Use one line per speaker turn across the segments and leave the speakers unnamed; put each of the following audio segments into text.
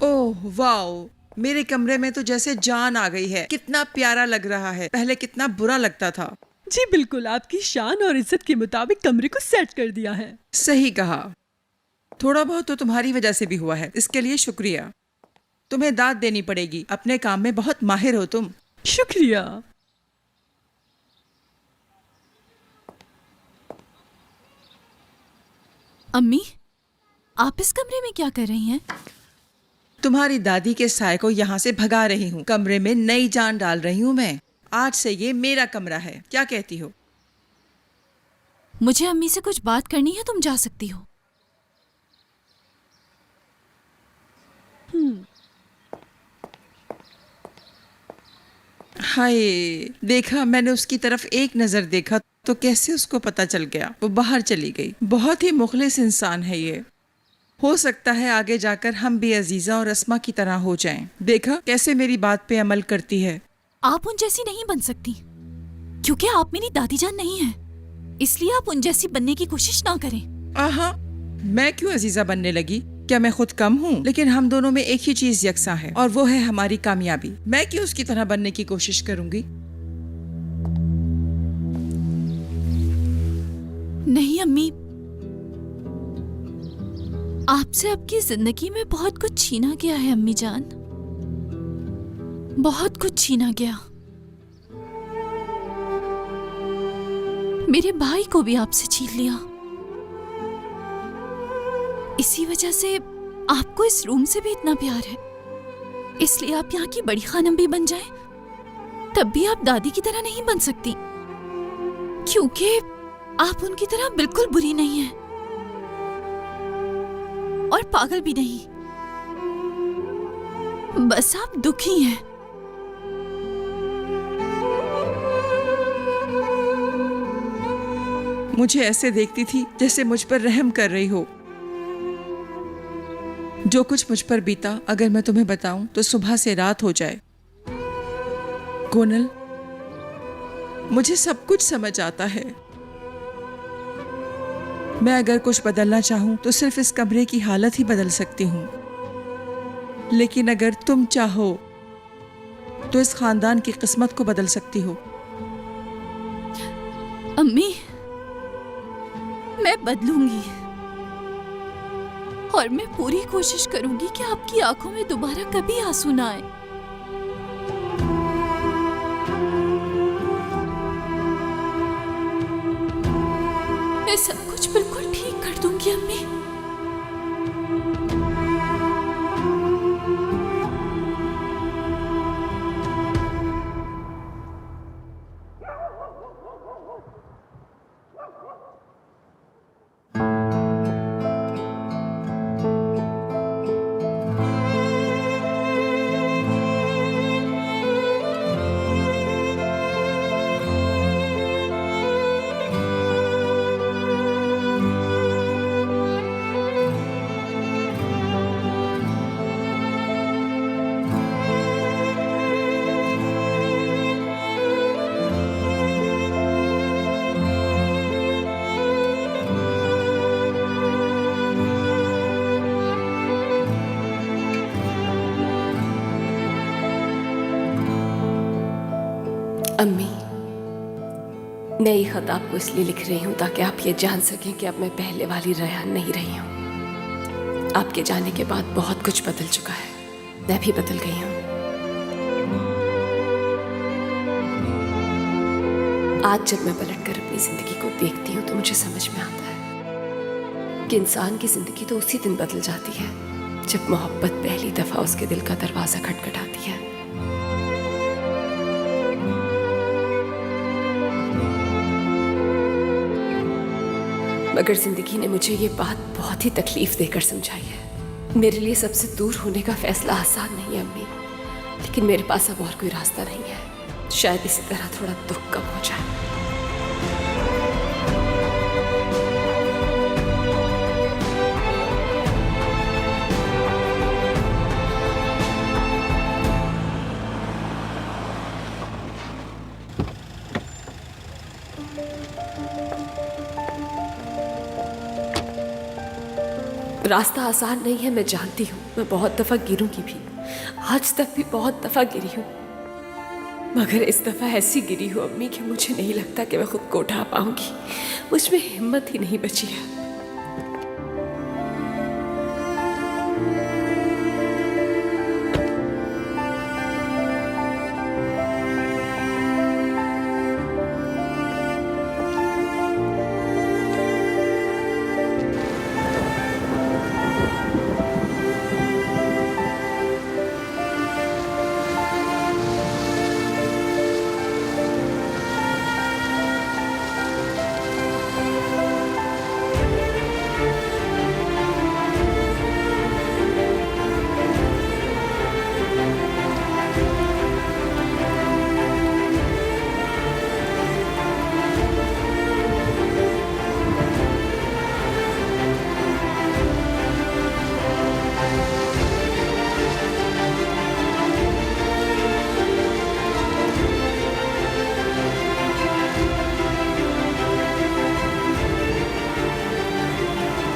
Oh wow, मेरे कमरे में तो जैसे जान आ गई है। कितना प्यारा लग रहा है, पहले कितना बुरा लगता था।
जी बिल्कुल, आपकी शान और इज्जत के मुताबिक कमरे को सेट कर दिया है।
सही कहा। थोड़ा बहुत तो तुम्हारी वजह से भी हुआ है, इसके लिए शुक्रिया। तुम्हें दाद देनी पड़ेगी, अपने काम में बहुत माहिर हो तुम।
शुक्रिया।
अम्मी, आप इस कमरे में क्या कर रही हैं?
तुम्हारी दादी के साय को यहाँ से भगा रही हूँ। कमरे में नई जान डाल रही हूँ मैं। आज से ये मेरा कमरा है, क्या कहती हो?
मुझे अम्मी से कुछ बात करनी है, तुम जा सकती हो।
हाय, देखा, मैंने उसकी तरफ एक नजर देखा तो कैसे उसको पता चल गया। वो बाहर चली गई। बहुत ही मुखलिस इंसान है ये। हो सकता है आगे जाकर हम भी अजीजा और अस्मा की तरह हो जाएं। देखा कैसे मेरी बात पे अमल करती है।
आप उन जैसी नहीं बन सकती, क्योंकि आप मेरी दादी जान नहीं हैं। इसलिए आप उन जैसी बनने की कोशिश ना करें।
आहा, मैं क्यों अजीजा बनने लगी? क्या मैं खुद कम हूँ? लेकिन हम दोनों में एक ही चीज यकसा है और वो है हमारी कामयाबी। मैं क्यों उसकी तरह बनने की कोशिश करूंगी?
नहीं अम्मी, आपसे आपकी जिंदगी में बहुत कुछ छीना गया है अम्मी जान, बहुत कुछ छीना गया। मेरे भाई को भी आपसे छीन लिया। इसी वजह से आपको इस रूम से भी इतना प्यार है। इसलिए आप यहाँ की बड़ी खानम भी बन जाएं, तब भी आप दादी की तरह नहीं बन सकती, क्योंकि आप उनकी तरह बिल्कुल बुरी नहीं हैं और पागल भी नहीं। बस आप दुखी हैं।
मुझे ऐसे देखती थी जैसे मुझ पर रहम कर रही हो। जो कुछ मुझ पर बीता, अगर मैं तुम्हें बताऊं तो सुबह से रात हो जाए। कोनल, मुझे सब कुछ समझ आता है। मैं अगर कुछ बदलना चाहूं तो सिर्फ इस कमरे की हालत ही बदल सकती हूं। लेकिन अगर तुम चाहो तो इस खानदान की किस्मत को बदल सकती हो।
अम्मी, मैं बदलूंगी और मैं पूरी कोशिश करूंगी कि आपकी आंखों में दोबारा कभी आंसू ना आए। मैं सब कुछ बिल्कुल ठीक कर दूंगी अम्मी।
अम्मी, मैं ये खत आपको इसलिए लिख रही हूँ ताकि आप ये जान सकें कि अब मैं पहले वाली रेहान नहीं रही हूँ। आपके जाने के बाद बहुत कुछ बदल चुका है। मैं भी बदल गई हूँ। आज जब मैं पलटकर अपनी जिंदगी को देखती हूँ तो मुझे समझ में आता है कि इंसान की जिंदगी तो उसी दिन बदल जाती है जब मोहब्बत पहली दफा उसके दिल का दरवाजा खटखटाती है। मगर जिंदगी ने मुझे ये बात बहुत ही तकलीफ देकर समझाई है। मेरे लिए सबसे दूर होने का फैसला आसान नहीं है अम्मी, लेकिन मेरे पास अब और कोई रास्ता नहीं है। शायद इसी तरह थोड़ा दुख कम हो जाए। रास्ता आसान नहीं है, मैं जानती हूँ। मैं बहुत दफ़ा गिरूंगी भी, आज तक भी बहुत दफ़ा गिरी हूँ, मगर इस दफ़ा ऐसी गिरी हूँ अम्मी कि मुझे नहीं लगता कि मैं खुद को उठा पाऊंगी। मुझ में हिम्मत ही नहीं बची है।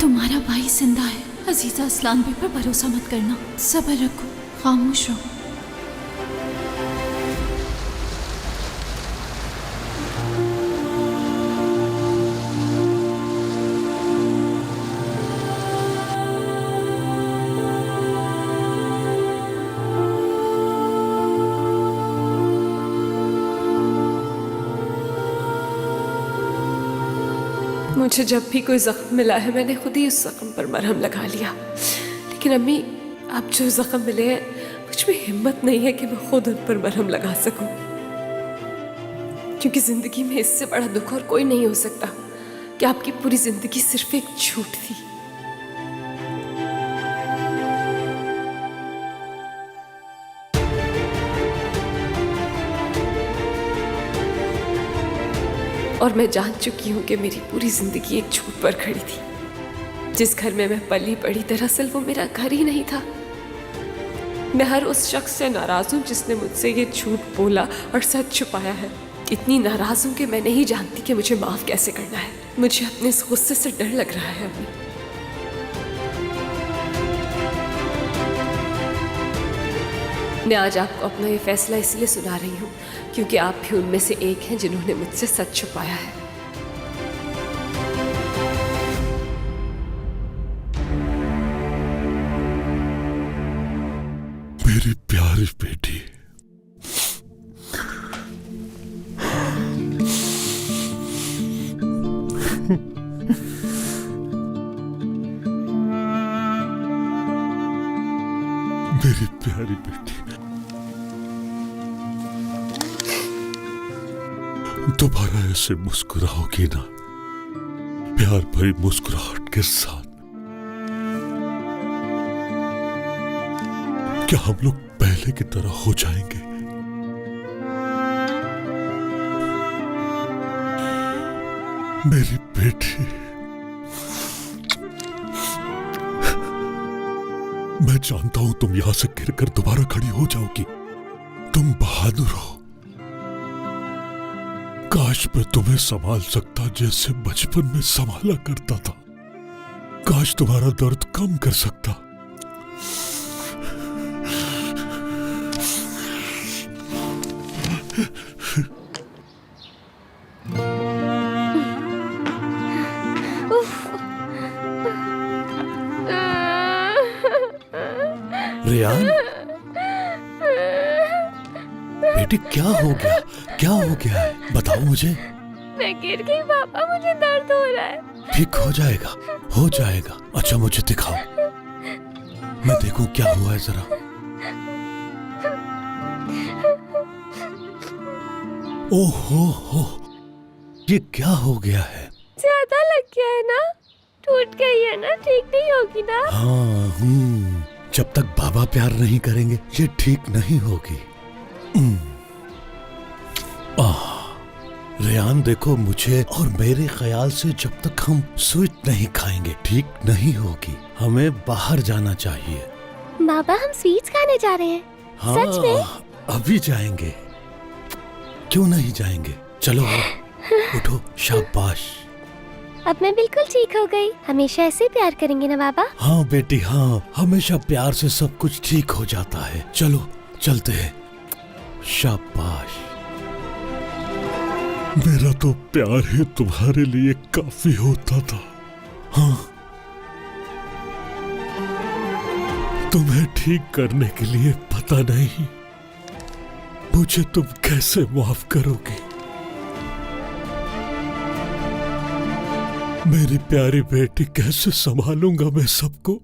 तुम्हारा भाई जिंदा है। अजीजा असलान बे पर भरोसा मत करना, सब्र रखो, खामोश रहो।
मुझे जब भी कोई जख्म मिला है मैंने खुद ही उस जख्म पर मरहम लगा लिया, लेकिन अम्मी अब जो जख्म मिले हैं मुझ में हिम्मत नहीं है कि मैं खुद उन पर मरहम लगा सकूं, क्योंकि जिंदगी में इससे बड़ा दुख और कोई नहीं हो सकता कि आपकी पूरी जिंदगी सिर्फ एक झूठ थी। और मैं जान चुकी हूँ कि मेरी पूरी जिंदगी एक झूठ पर खड़ी थी। जिस घर में मैं पली पड़ी दरअसल वो मेरा घर ही नहीं था। मैं हर उस शख्स से नाराज हूँ जिसने मुझसे ये झूठ बोला और सच छुपाया है। इतनी नाराज हूँ कि मैं नहीं जानती कि मुझे माफ कैसे करना है। मुझे अपने इस गुस्से से डर लग रहा है अभी। मैं आज आपको अपना ये फैसला इसलिए सुना रही हूँ क्योंकि आप भी उनमें से एक हैं जिन्होंने मुझसे सच छुपाया है।
मेरी प्यारी बेटी, मेरी प्यारी बेटी, दोबारा ऐसे मुस्कुराओगी ना, प्यार भरी मुस्कुराहट के साथ। क्या हम लोग पहले की तरह हो जाएंगे? मेरी बेटी, मैं जानता हूं तुम यहां से गिरकर दोबारा खड़ी हो जाओगी। तुम बहादुर हो। काश मैं तुम्हें संभाल सकता जैसे बचपन में संभाला करता था। काश तुम्हारा दर्द कम कर सकता। रियान, बेटी क्या हो गया? क्या हो गया है? बताओ मुझे।
मैं गिर गई पापा, मुझे दर्द हो रहा है।
ठीक हो जाएगा, हो जाएगा। अच्छा मुझे दिखाओ, मैं देखूं क्या हुआ है जरा। ओहो हो, ये क्या हो गया है?
ज्यादा लग गया है ना? टूट गई है ना? ठीक नहीं होगी ना?
हाँ, जब तक बाबा प्यार नहीं करेंगे ये ठीक नहीं होगी। रेयान देखो, मुझे और मेरे ख्याल से जब तक हम स्वीट नहीं खाएंगे ठीक नहीं होगी। हमें बाहर जाना चाहिए।
बाबा हम स्वीट्स खाने जा रहे हैं।
हाँ,
सच में?
अभी जाएंगे। क्यों नहीं जाएंगे? चलो उठो, शाबाश।
अब मैं बिल्कुल ठीक हो गई। हमेशा ऐसे ही प्यार करेंगे ना बाबा?
हाँ बेटी हाँ, हमेशा प्यार से सब कुछ ठीक हो जाता है। चलो चलते हैं। शाबाश। मेरा तो प्यार ही तुम्हारे लिए काफी होता था। हाँ, तुम्हें ठीक करने के लिए पता नहीं मुझे तुम कैसे माफ करोगी। मेरी प्यारी बेटी, कैसे संभालूंगा मैं सबको।